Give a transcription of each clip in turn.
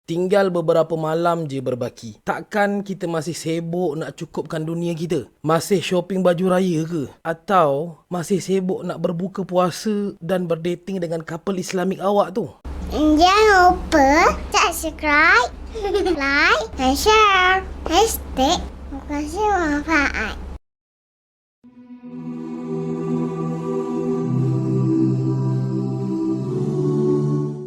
Tinggal beberapa malam je berbaki. Takkan kita masih sibuk nak cukupkan dunia kita? Masih shopping baju raya ke? Atau masih sibuk nak berbuka puasa dan berdating dengan couple Islamik awak tu? Jangan lupa subscribe, like dan share. Hashtag Makasih Manfaat.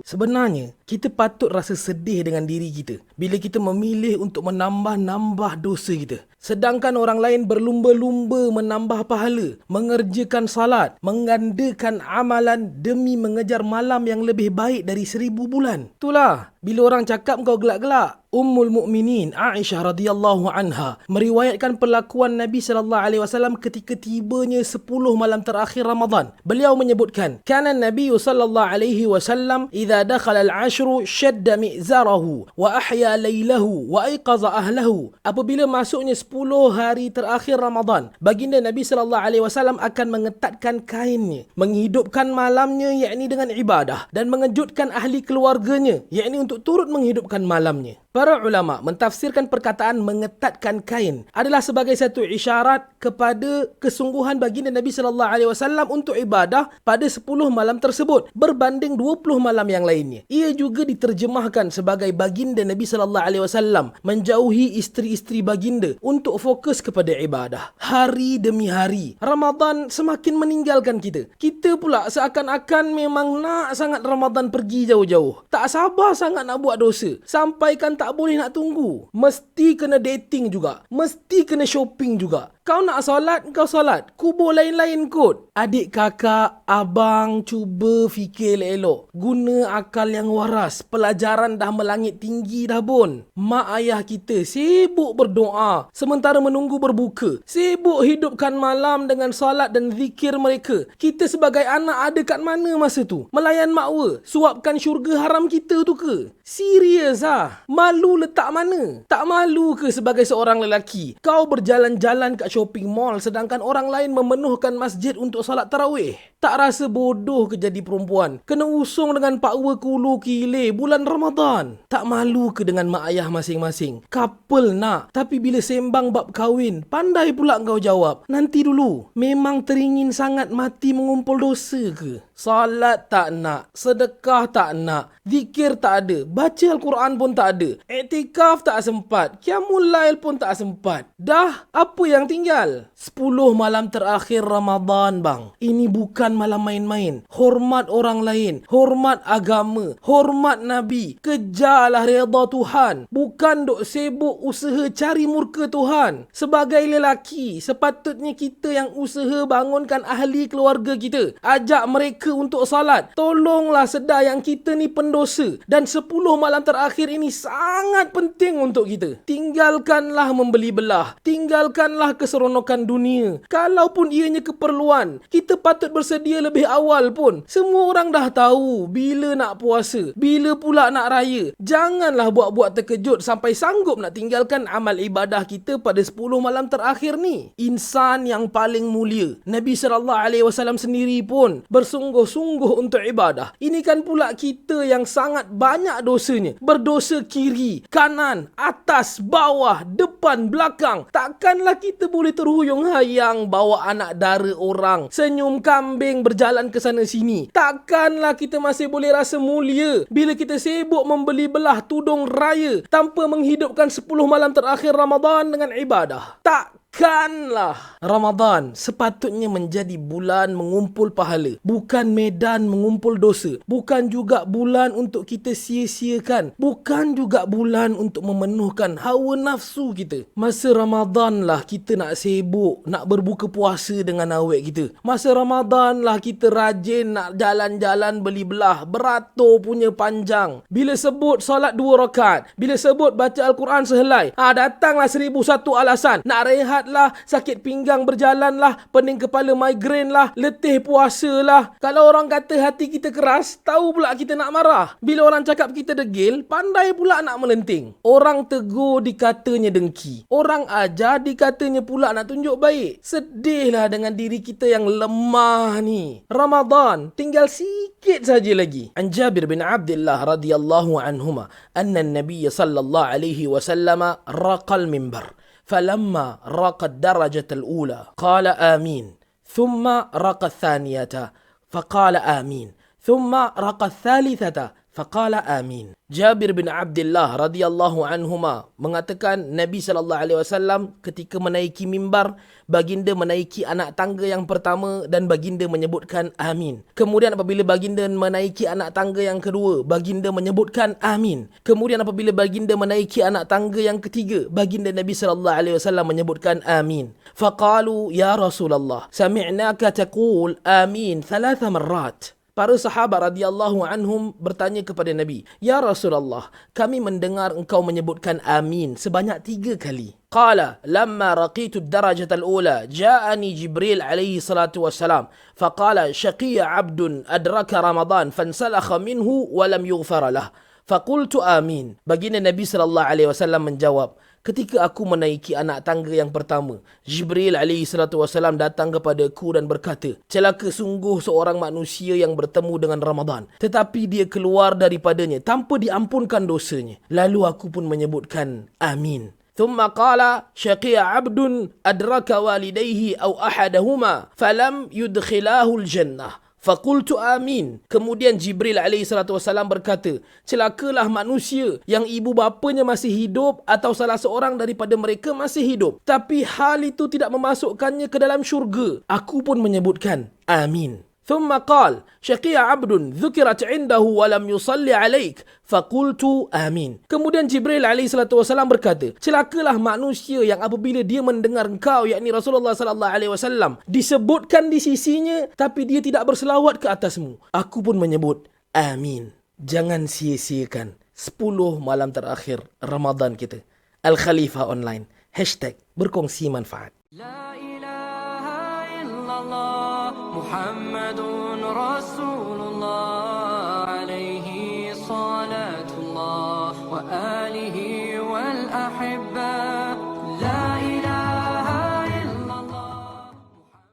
Sebenarnya, kita patut rasa sedih dengan diri kita bila kita memilih untuk menambah-nambah dosa kita. Sedangkan orang lain berlumba-lumba menambah pahala, mengerjakan salat, menggandakan amalan demi mengejar malam yang lebih baik dari 1000 bulan. Itulah, bila orang cakap kau gelak-gelak. Ummul Mukminin Aisyah radhiyallahu anha meriwayatkan perlakuan Nabi sallallahu alaihi wasallam ketika tibanya 10 malam terakhir Ramadan. Beliau menyebutkan, "Kana Nabi sallallahu alaihi wasallam idza dakhala al-ashru shadda mi'zarahu wa ahya laylahu wa ayqaza ahlahu." Apabila masuknya 10 hari terakhir Ramadan, baginda Nabi sallallahu alaihi wasallam akan mengetatkan kainnya, menghidupkan malamnya yakni dengan ibadah, dan mengejutkan ahli keluarganya yakni untuk turut menghidupkan malamnya. Para ulama mentafsirkan perkataan mengetatkan kain adalah sebagai satu isyarat kepada kesungguhan baginda Nabi sallallahu alaihi wasallam untuk ibadah pada 10 malam tersebut berbanding 20 malam yang lainnya. Ia juga diterjemahkan sebagai baginda Nabi sallallahu alaihi wasallam menjauhi isteri-isteri baginda untuk fokus kepada ibadah. Hari demi hari, Ramadan semakin meninggalkan kita. Kita pula seakan-akan memang nak sangat Ramadan pergi jauh-jauh. Tak sabar sangat nak buat dosa. Sampaikan tak boleh nak tunggu. Mesti kena dating juga. Mesti kena shopping juga. Kau nak solat, kau solat. Kubur lain-lain kot. Adik kakak, abang, cuba fikir elok. Guna akal yang waras. Pelajaran dah melangit tinggi dah pun. Mak ayah kita sibuk berdoa sementara menunggu berbuka. Sibuk hidupkan malam dengan solat dan zikir mereka. Kita sebagai anak ada kat mana masa tu? Melayan makwa, suapkan syurga haram kita tu ke? Serius ah? Malu letak mana? Tak malu ke sebagai seorang lelaki? Kau berjalan-jalan kat shopping mall sedangkan orang lain memenuhkan masjid untuk salat tarawih. Tak rasa bodoh ke jadi perempuan? Kena usung dengan pakwa kulu kile bulan Ramadan. Tak malu ke dengan mak ayah masing-masing? Couple nak, tapi bila sembang bab kahwin, pandai pula kau jawab, nanti dulu. Memang teringin sangat mati mengumpul dosa ke? Salat tak nak, sedekah tak nak, zikir tak ada, baca Al-Quran pun tak ada, iktikaf tak sempat, qiyamul lail pun tak sempat. Dah, apa yang tinggal? 10 malam terakhir Ramadan bang. Ini bukan malam main-main. Hormat orang lain, hormat agama, hormat Nabi. Kejarlah redha Tuhan. Bukan duk sibuk usaha cari murka Tuhan. Sebagai lelaki, sepatutnya kita yang usaha bangunkan ahli keluarga kita. Ajak mereka untuk salat. Tolonglah sedar yang kita ni pendosa. Dan 10 malam terakhir ini sangat penting untuk kita. Tinggalkanlah membeli belah. Tinggalkanlah keseronokan dunia. Kalaupun ianya keperluan, kita patut bersedia lebih awal pun. Semua orang dah tahu bila nak puasa, bila pula nak raya. Janganlah buat-buat terkejut sampai sanggup nak tinggalkan amal ibadah kita pada 10 malam terakhir ni. Insan yang paling mulia, Nabi SAW sendiri pun bersungguh-sungguh untuk ibadah. Ini kan pula kita yang sangat banyak dosanya. Berdosa kiri, kanan, atas, bawah, depan, belakang. Takkanlah kita boleh terhuyung hayang bawa anak dara orang, senyum kambing berjalan ke sana sini. Takkanlah kita masih boleh rasa mulia bila kita sibuk membeli belah tudung raya tanpa menghidupkan 10 malam terakhir Ramadan dengan ibadah. Takkanlah. Ramadan sepatutnya menjadi bulan mengumpul pahala, bukan medan mengumpul dosa. Bukan juga bulan untuk kita sia-siakan. Bukan juga bulan untuk memenuhkan hawa nafsu kita. Masa Ramadan lah kita nak sibuk, nak berbuka puasa dengan awet kita. Masa Ramadan lah kita rajin nak jalan-jalan beli belah, beratur punya panjang. Bila sebut solat 2 rakaat, bila sebut baca Al-Quran sehelai, datanglah 1001 alasan. Nak rehat sihat lah, sakit pinggang berjalan lah, pening kepala migrain lah, letih puasa lah. Kalau orang kata hati kita keras, tahu pula kita nak marah. Bila orang cakap kita degil, pandai pula nak melenting. Orang tegur dikatanya dengki. Orang ajar dikatanya pula nak tunjuk baik. Sedihlah dengan diri kita yang lemah ni. Ramadan tinggal sikit saja lagi. An Jabir bin Abdullah radhiyallahu anhuma anna an-nabiy sallallahu alaihi wasallam raqal minbar. فلما رقى الدرجة الأولى قال آمين ثم رقى الثانية فقال آمين ثم رقى الثالثة فقال آمين. Jabir bin Abdullah radhiyallahu anhuma mengatakan Nabi sallallahu alaihi wasallam ketika menaiki mimbar, baginda menaiki anak tangga yang pertama dan baginda menyebutkan amin. Kemudian apabila baginda menaiki anak tangga yang kedua, baginda menyebutkan amin. Kemudian apabila baginda menaiki anak tangga yang ketiga, baginda Nabi sallallahu alaihi wasallam menyebutkan amin. Faqalu ya Rasulullah, sami'naka taqul amin 3 marrat. Para sahabat radhiyallahu anhum bertanya kepada Nabi, "Ya Rasulullah, kami mendengar engkau menyebutkan amin sebanyak 3 kali." Qala, "Lamma raqitu ad-darajata al-ula, ja'ani Jibril alaihi salatu wassalam, faqala shaqiyya 'abdun adraka Ramadan fansalakha minhu wa lam yughfar lah." Faqultu amin. Baginda Nabi sallallahu alaihi wasallam menjawab, ketika aku menaiki anak tangga yang pertama, Jibril alaihi salatu wasallam datang kepadaku dan berkata, celaka sungguh seorang manusia yang bertemu dengan Ramadan, tetapi dia keluar daripadanya tanpa diampunkan dosanya. Lalu aku pun menyebutkan amin. ثم قال شقي عبد أدرك والديه أو أحدهما فلم يدخلاه الجنة Fakultu amin. Kemudian Jibril alaihissalatu wassalam berkata, celakalah manusia yang ibu bapanya masih hidup atau salah seorang daripada mereka masih hidup, tapi hal itu tidak memasukkannya ke dalam syurga. Aku pun menyebutkan amin. ثم قال شقي عبد ذكرت عنده ولم يصلي عليك فقلت آمين. Kemudian Jibril alaihissalatu wassalam berkata, celakalah manusia yang apabila dia mendengar engkau, yakni Rasulullah sallallahu alaihi wasallam, disebutkan di sisinya tapi dia tidak berselawat ke atasmu. Aku pun menyebut amin. Jangan sia-siakan 10 malam terakhir Ramadan kita. Al-Khalifah Online #berkongsi manfaat. La ilaha illallah Muhammadun Rasulullah alaihi salatullah wa alihi wal ahibba